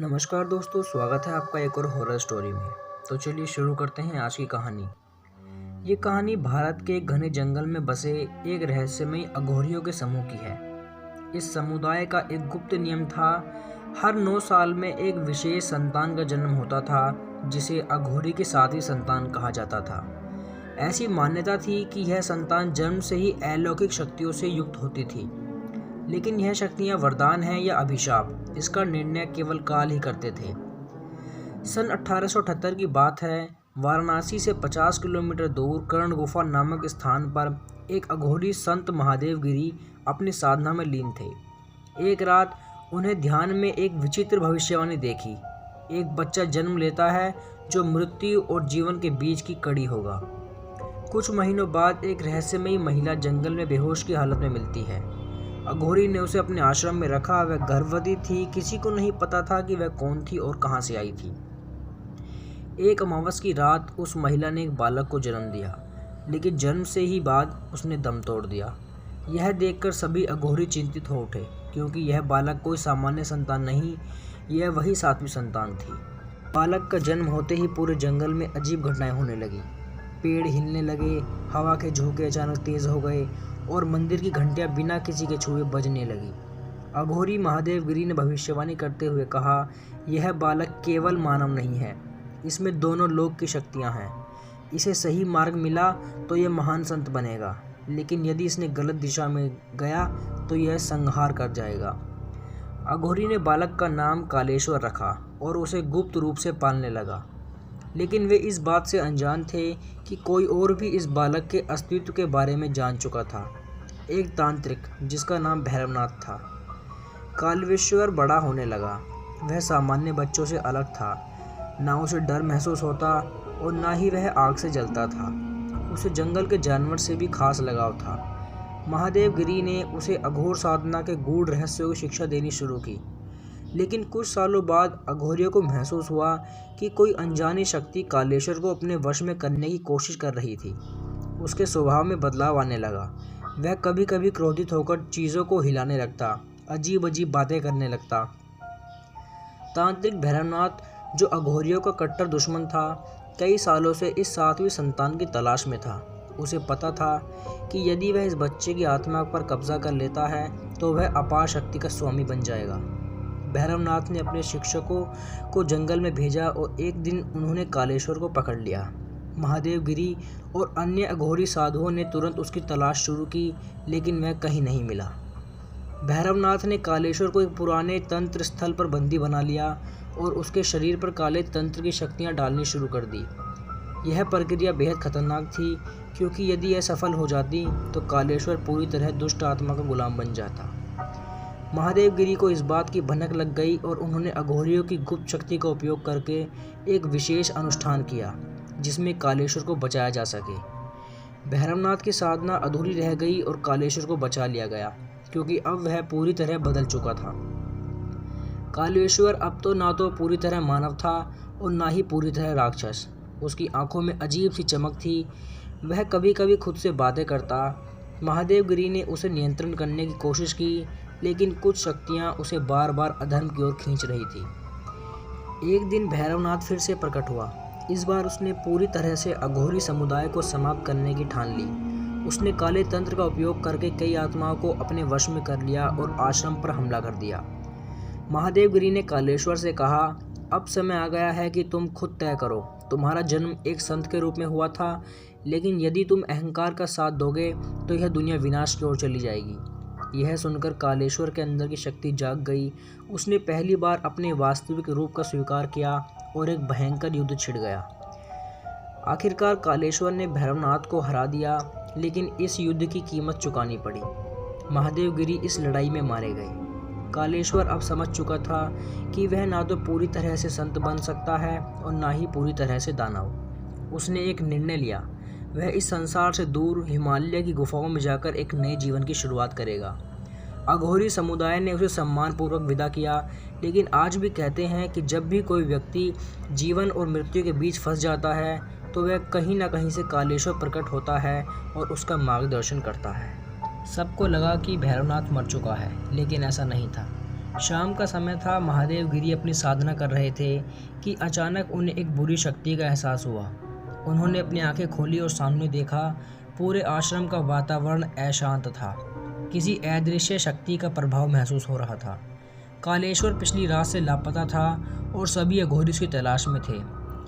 नमस्कार दोस्तों, स्वागत है आपका एक और हॉरर स्टोरी में। तो चलिए शुरू करते हैं आज की कहानी। ये कहानी भारत के घने जंगल में बसे एक रहस्यमयी अघोरियों के समूह की है। इस समुदाय का एक गुप्त नियम था, हर 9 साल में एक विशेष संतान का जन्म होता था जिसे अघोरी की 7वीं संतान कहा जाता था। ऐसी मान्यता थी कि यह संतान जन्म से ही अलौकिक शक्तियों से युक्त होती थी, लेकिन यह शक्तियां वरदान हैं या अभिशाप, इसका निर्णय केवल काल ही करते थे। सन 1878 की बात है। वाराणसी से 50 किलोमीटर दूर कर्ण गुफा नामक स्थान पर एक अघोरी संत महादेव गिरी अपनी साधना में लीन थे। एक रात उन्हें ध्यान में एक विचित्र भविष्यवाणी देखी। एक बच्चा जन्म लेता है जो मृत्यु और जीवन के बीच की कड़ी होगा। कुछ महीनों बाद एक रहस्यमयी महिला जंगल में बेहोश की हालत में मिलती है। अघोरी ने उसे अपने आश्रम में रखा। वह गर्भवती थी, किसी को नहीं पता था कि वह कौन थी और कहां से आई थी। एक अमावस की रात उस महिला ने एक बालक को जन्म दिया, लेकिन जन्म से ही बाद उसने दम तोड़ दिया। यह देखकर सभी अघोरी चिंतित हो उठे, क्योंकि यह बालक कोई सामान्य संतान नहीं, यह वही 7वीं संतान थी। बालक का जन्म होते ही पूरे जंगल में अजीब घटनाएं होने लगी। पेड़ हिलने लगे, हवा के झोंके अचानक तेज हो गए और मंदिर की घंटियां बिना किसी के छुए बजने लगी। अघोरी महादेव गिरी ने भविष्यवाणी करते हुए कहा, यह बालक केवल मानव नहीं है, इसमें दोनों लोक की शक्तियां हैं। इसे सही मार्ग मिला तो यह महान संत बनेगा, लेकिन यदि इसने गलत दिशा में गया तो यह संहार कर जाएगा। अघोरी ने बालक का नाम कालेश्वर रखा और उसे गुप्त रूप से पालने लगा, लेकिन वे इस बात से अनजान थे कि कोई और भी इस बालक के अस्तित्व के बारे में जान चुका था। एक तांत्रिक जिसका नाम भैरवनाथ था। कालेश्वर बड़ा होने लगा। वह सामान्य बच्चों से अलग था। ना उसे डर महसूस होता और ना ही वह आग से जलता था। उसे जंगल के जानवर से भी खास लगाव था। महादेव गिरी ने उसे अघोर साधना के गूढ़ रहस्यों की शिक्षा देनी शुरू की, लेकिन कुछ सालों बाद अघोरियों को महसूस हुआ कि कोई अनजानी शक्ति कालेश्वर को अपने वश में करने की कोशिश कर रही थी। उसके स्वभाव में बदलाव आने लगा। वह कभी कभी क्रोधित होकर चीज़ों को हिलाने लगता, अजीब अजीब बातें करने लगता। तांत्रिक भैरवनाथ, जो अघोरियों का कट्टर दुश्मन था, कई सालों से इस 7वीं संतान की तलाश में था। उसे पता था कि यदि वह इस बच्चे की आत्मा पर कब्जा कर लेता है तो वह अपार शक्ति का स्वामी बन जाएगा। भैरवनाथ ने अपने शिक्षकों को जंगल में भेजा और एक दिन उन्होंने कालेश्वर को पकड़ लिया। महादेव गिरी और अन्य अघोरी साधुओं ने तुरंत उसकी तलाश शुरू की, लेकिन वह कहीं नहीं मिला। भैरवनाथ ने कालेश्वर को एक पुराने तंत्र स्थल पर बंदी बना लिया और उसके शरीर पर काले तंत्र की शक्तियां डालनी शुरू कर दी। यह प्रक्रिया बेहद खतरनाक थी, क्योंकि यदि यह सफल हो जाती तो कालेश्वर पूरी तरह दुष्ट आत्मा का गुलाम बन जाता। महादेव गिरी को इस बात की भनक लग गई और उन्होंने अघोरियों की गुप्त शक्ति का उपयोग करके एक विशेष अनुष्ठान किया जिसमें कालेश्वर को बचाया जा सके। भैरवनाथ की साधना अधूरी रह गई और कालेश्वर को बचा लिया गया, क्योंकि अब वह पूरी तरह बदल चुका था। कालेश्वर अब तो ना तो पूरी तरह मानव था और ना ही पूरी तरह राक्षस। उसकी आंखों में अजीब सी चमक थी। वह कभी कभी खुद से बातें करता। महादेव गिरी ने उसे नियंत्रण करने की कोशिश की, लेकिन कुछ शक्तियां उसे बार बार अधर्म की ओर खींच रही थी। एक दिन भैरवनाथ फिर से प्रकट हुआ। इस बार उसने पूरी तरह से अघोरी समुदाय को समाप्त करने की ठान ली। उसने काले तंत्र का उपयोग करके कई आत्माओं को अपने वश में कर लिया और आश्रम पर हमला कर दिया। महादेव गिरी ने कालेश्वर से कहा, अब समय आ गया है कि तुम खुद तय करो। तुम्हारा जन्म एक संत के रूप में हुआ था, लेकिन यदि तुम अहंकार का साथ दोगे तो यह दुनिया विनाश की ओर चली जाएगी। यह सुनकर कालेश्वर के अंदर की शक्ति जाग गई। उसने पहली बार अपने वास्तविक रूप का स्वीकार किया और एक भयंकर युद्ध छिड़ गया। आखिरकार कालेश्वर ने भैरवनाथ को हरा दिया, लेकिन इस युद्ध की कीमत चुकानी पड़ी। महादेव गिरी इस लड़ाई में मारे गए। कालेश्वर अब समझ चुका था कि वह ना तो पूरी तरह से संत बन सकता है और ना ही पूरी तरह से दानव। उसने एक निर्णय लिया, वह इस संसार से दूर हिमालय की गुफाओं में जाकर एक नए जीवन की शुरुआत करेगा। अघोरी समुदाय ने उसे सम्मानपूर्वक विदा किया, लेकिन आज भी कहते हैं कि जब भी कोई व्यक्ति जीवन और मृत्यु के बीच फंस जाता है तो वह कहीं ना कहीं से कालेश्वर प्रकट होता है और उसका मार्गदर्शन करता है। सबको लगा कि भैरवनाथ मर चुका है, लेकिन ऐसा नहीं था। शाम का समय था। महादेव गिरी अपनी साधना कर रहे थे कि अचानक उन्हें एक बुरी शक्ति का एहसास हुआ। उन्होंने अपनी आंखें खोली और सामने देखा। पूरे आश्रम का वातावरण अशांत था। किसी अदृश्य शक्ति का प्रभाव महसूस हो रहा था। कालेश्वर पिछली रात से लापता था और सभी अघोरी उसकी तलाश में थे।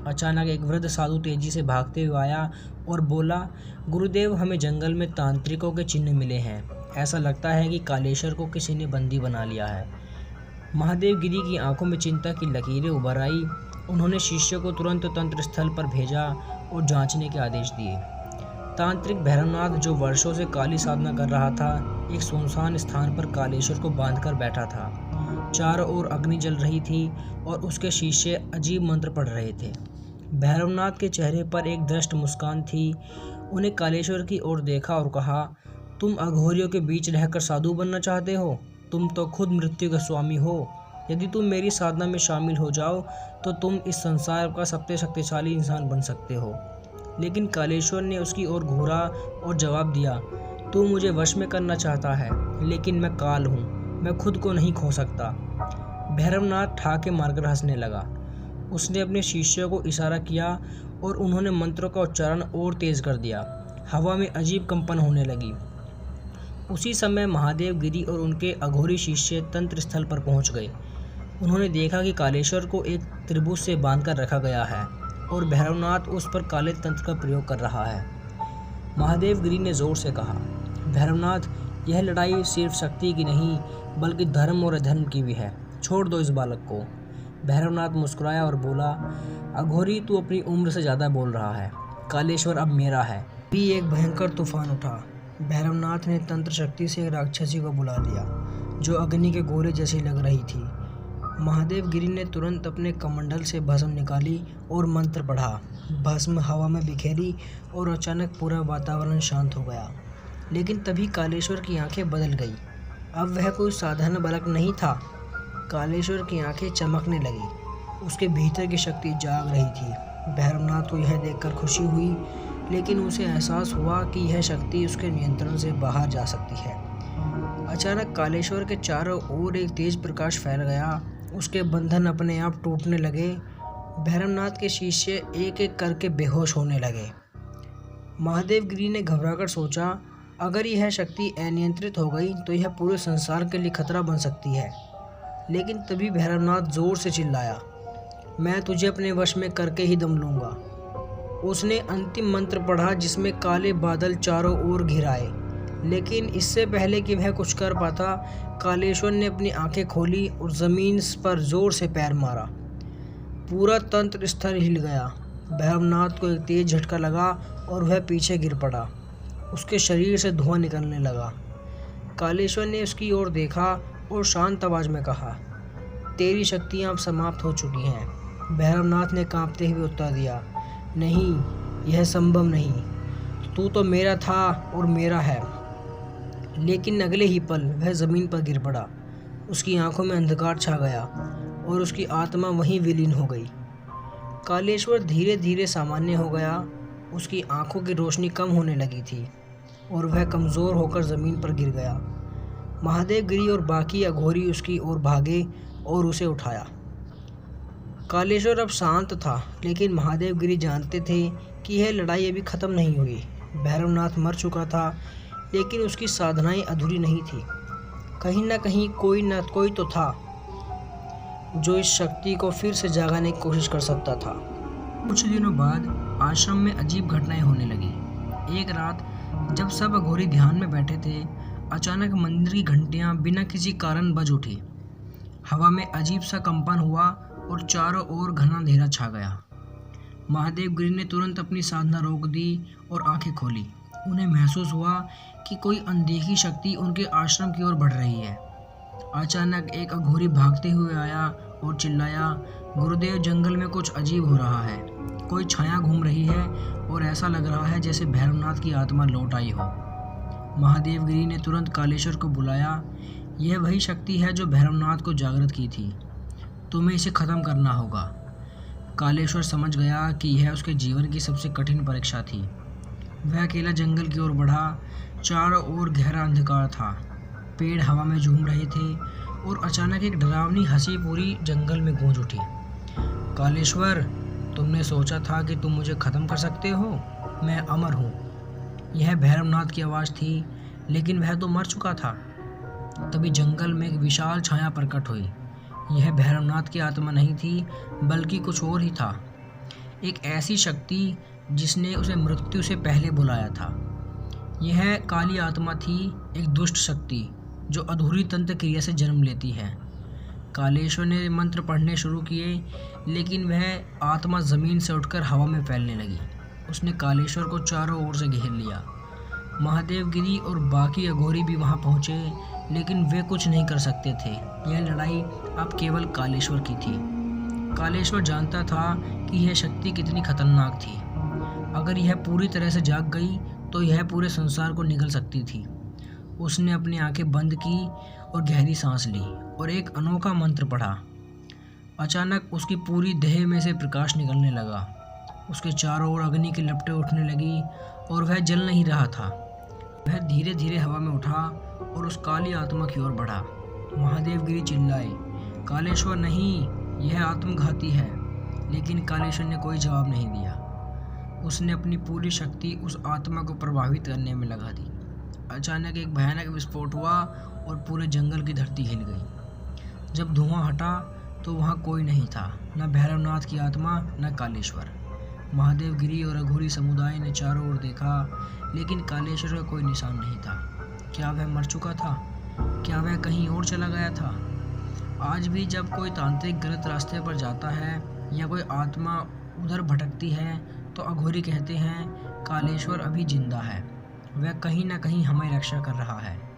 अचानक एक वृद्ध साधु तेजी से भागते हुए आया और बोला, गुरुदेव, हमें जंगल में तांत्रिकों के चिन्ह मिले हैं। ऐसा लगता है कि कालेश्वर को किसी ने बंदी बना लिया है। महादेव गिरी की आंखों में चिंता की लकीरें उभर आई। उन्होंने शिष्य को तुरंत तंत्र स्थल पर भेजा और जांचने के आदेश दिए। तांत्रिक भैरवनाथ, जो वर्षों से काली साधना कर रहा था, एक सुनसान स्थान पर कालेश्वर को बांधकर बैठा था। चारों ओर अग्नि जल रही थी और उसके शिष्य अजीब मंत्र पढ़ रहे थे। भैरवनाथ के चेहरे पर एक दृष्ट मुस्कान थी। उन्हें कालेश्वर की ओर देखा और कहा, तुम अघोरियों के बीच रहकर साधु बनना चाहते हो? तुम तो खुद मृत्यु के स्वामी हो। यदि तुम मेरी साधना में शामिल हो जाओ तो तुम इस संसार का सबसे शक्तिशाली इंसान बन सकते हो। लेकिन कालेश्वर ने उसकी ओर घूरा और जवाब दिया, तू मुझे वश में करना चाहता है, लेकिन मैं काल हूँ, मैं खुद को नहीं खो सकता। भैरवनाथ ठाके मारकर हंसने लगा। उसने अपने शिष्यों को इशारा किया और उन्होंने मंत्रों का उच्चारण और तेज कर दिया। हवा में अजीब कंपन होने लगी। उसी समय महादेव गिरी और उनके अघोरी शिष्य तंत्र स्थल पर पहुंच गए। उन्होंने देखा कि कालेश्वर को एक त्रिभुज से बांधकर रखा गया है और भैरवनाथ उस पर काले तंत्र का प्रयोग कर रहा है। महादेव गिरी ने जोर से कहा, भैरवनाथ, यह लड़ाई सिर्फ शक्ति की नहीं बल्कि धर्म और अधर्म की भी है। छोड़ दो इस बालक को। भैरवनाथ मुस्कुराया और बोला, अघोरी, तू अपनी उम्र से ज़्यादा बोल रहा है। कालेश्वर अब मेरा है। भी एक भयंकर तूफान उठा। भैरवनाथ ने तंत्र शक्ति से एक राक्षसी को बुला लिया जो अग्नि के गोले जैसी लग रही थी। महादेव गिरी ने तुरंत अपने कमंडल से भस्म निकाली और मंत्र पढ़ा। भस्म हवा में बिखेरी और अचानक पूरा वातावरण शांत हो गया। लेकिन तभी कालेश्वर की आंखें बदल गई। अब वह कोई साधारण बालक नहीं था। कालेश्वर की आंखें चमकने लगी। उसके भीतर की शक्ति जाग रही थी। भैरवनाथ को यह देखकर खुशी हुई, लेकिन उसे एहसास हुआ कि यह शक्ति उसके नियंत्रण से बाहर जा सकती है। अचानक कालेश्वर के चारों ओर एक तेज प्रकाश फैल गया। उसके बंधन अपने आप टूटने लगे। भैरवनाथ के शिष्य एक एक करके बेहोश होने लगे। महादेव गिरी ने घबराकर सोचा, अगर यह शक्ति अनियंत्रित हो गई तो यह पूरे संसार के लिए खतरा बन सकती है। लेकिन तभी भैरवनाथ जोर से चिल्लाया, मैं तुझे अपने वश में करके ही दम लूँगा। उसने अंतिम मंत्र पढ़ा जिसमें काले बादल चारों ओर घिराए। लेकिन इससे पहले कि वह कुछ कर पाता, कालेश्वर ने अपनी आंखें खोली और ज़मीन पर जोर से पैर मारा। पूरा तंत्र स्थल हिल गया। भैरवनाथ को एक तेज झटका लगा और वह पीछे गिर पड़ा। उसके शरीर से धुआं निकलने लगा। कालेश्वर ने उसकी ओर देखा और शांत आवाज में कहा, तेरी शक्तियाँ अब समाप्त हो चुकी हैं। भैरवनाथ ने कांपते हुए उत्तर दिया, नहीं, यह संभव नहीं। तू तो मेरा था और मेरा है। लेकिन अगले ही पल वह ज़मीन पर गिर पड़ा। उसकी आंखों में अंधकार छा गया और उसकी आत्मा वहीं विलीन हो गई। कालेश्वर धीरे धीरे सामान्य हो गया। उसकी आंखों की रोशनी कम होने लगी थी और वह कमज़ोर होकर ज़मीन पर गिर गया। महादेव गिरी और बाकी अघोरी उसकी ओर भागे और उसे उठाया। कालेश्वर अब शांत था, लेकिन महादेव गिरी जानते थे कि यह लड़ाई अभी ख़त्म नहीं हुई। भैरवनाथ मर चुका था, लेकिन उसकी साधनाएं अधूरी नहीं थी। कहीं ना कहीं कोई न कोई तो था जो इस शक्ति को फिर से जगाने की कोशिश कर सकता था। कुछ दिनों बाद आश्रम में अजीब घटनाएं होने लगी। एक रात जब सब अघोरी ध्यान में बैठे थे, अचानक मंदिर की घंटियां बिना किसी कारण बज उठी। हवा में अजीब सा कंपन हुआ और चारों ओर घना अंधेरा छा गया। महादेव गिरी ने तुरंत अपनी साधना रोक दी और आंखें खोली। उन्हें महसूस हुआ कि कोई अनदेखी शक्ति उनके आश्रम की ओर बढ़ रही है। अचानक एक अघोरी भागते हुए आया और चिल्लाया, गुरुदेव, जंगल में कुछ अजीब हो रहा है। कोई छाया घूम रही है और ऐसा लग रहा है जैसे भैरवनाथ की आत्मा लौट आई हो। महादेव गिरी ने तुरंत कालेश्वर को बुलाया। यह वही शक्ति है जो भैरवनाथ को जागृत की थी। तुम्हें इसे ख़त्म करना होगा। कालेश्वर समझ गया कि यह उसके जीवन की सबसे कठिन परीक्षा थी। वह अकेला जंगल की ओर बढ़ा। चारों ओर गहरा अंधकार था। पेड़ हवा में झूम रहे थे और अचानक एक डरावनी हंसी पूरी जंगल में गूंज उठी। कालेश्वर, तुमने सोचा था कि तुम मुझे खत्म कर सकते हो? मैं अमर हूँ। यह भैरवनाथ की आवाज़ थी, लेकिन वह तो मर चुका था। तभी जंगल में एक विशाल छाया प्रकट हुई। यह भैरवनाथ की आत्मा नहीं थी, बल्कि कुछ और ही था। एक ऐसी शक्ति जिसने उसे मृत्यु से पहले बुलाया था। यह काली आत्मा थी, एक दुष्ट शक्ति जो अधूरी तंत्र क्रिया से जन्म लेती है। कालेश्वर ने मंत्र पढ़ने शुरू किए, लेकिन वह आत्मा जमीन से उठकर हवा में फैलने लगी। उसने कालेश्वर को चारों ओर से घेर लिया। महादेवगिरी और बाकी अघोरी भी वहां पहुंचे, लेकिन वे कुछ नहीं कर सकते थे। यह लड़ाई अब केवल कालेश्वर की थी। कालेश्वर जानता था कि यह शक्ति कितनी खतरनाक थी। अगर यह पूरी तरह से जाग गई तो यह पूरे संसार को निगल सकती थी। उसने अपनी आंखें बंद की और गहरी सांस ली और एक अनोखा मंत्र पढ़ा। अचानक उसकी पूरी देह में से प्रकाश निकलने लगा। उसके चारों ओर अग्नि की लपटें उठने लगी और वह जल नहीं रहा था। वह धीरे धीरे हवा में उठा और उस काली आत्मा की ओर बढ़ा। महादेवगिरी चिल्लाए, कालेश्वर नहीं, यह आत्मघाती है। लेकिन कालेश्वर ने कोई जवाब नहीं दिया। उसने अपनी पूरी शक्ति उस आत्मा को प्रभावित करने में लगा दी। अचानक एक भयानक विस्फोट हुआ और पूरे जंगल की धरती हिल गई। जब धुआं हटा तो वहाँ कोई नहीं था, न भैरवनाथ की आत्मा, न कालेश्वर। महादेवगिरी और अघोरी समुदाय ने चारों ओर देखा, लेकिन कालेश्वर का कोई निशान नहीं था। क्या वह मर चुका था? क्या वह कहीं और चला गया था? आज भी जब कोई तांत्रिक गलत रास्ते पर जाता है या कोई आत्मा उधर भटकती है, तो अघोरी कहते हैं, कालेश्वर अभी जिंदा है, वह कहीं ना कहीं हमारी रक्षा कर रहा है।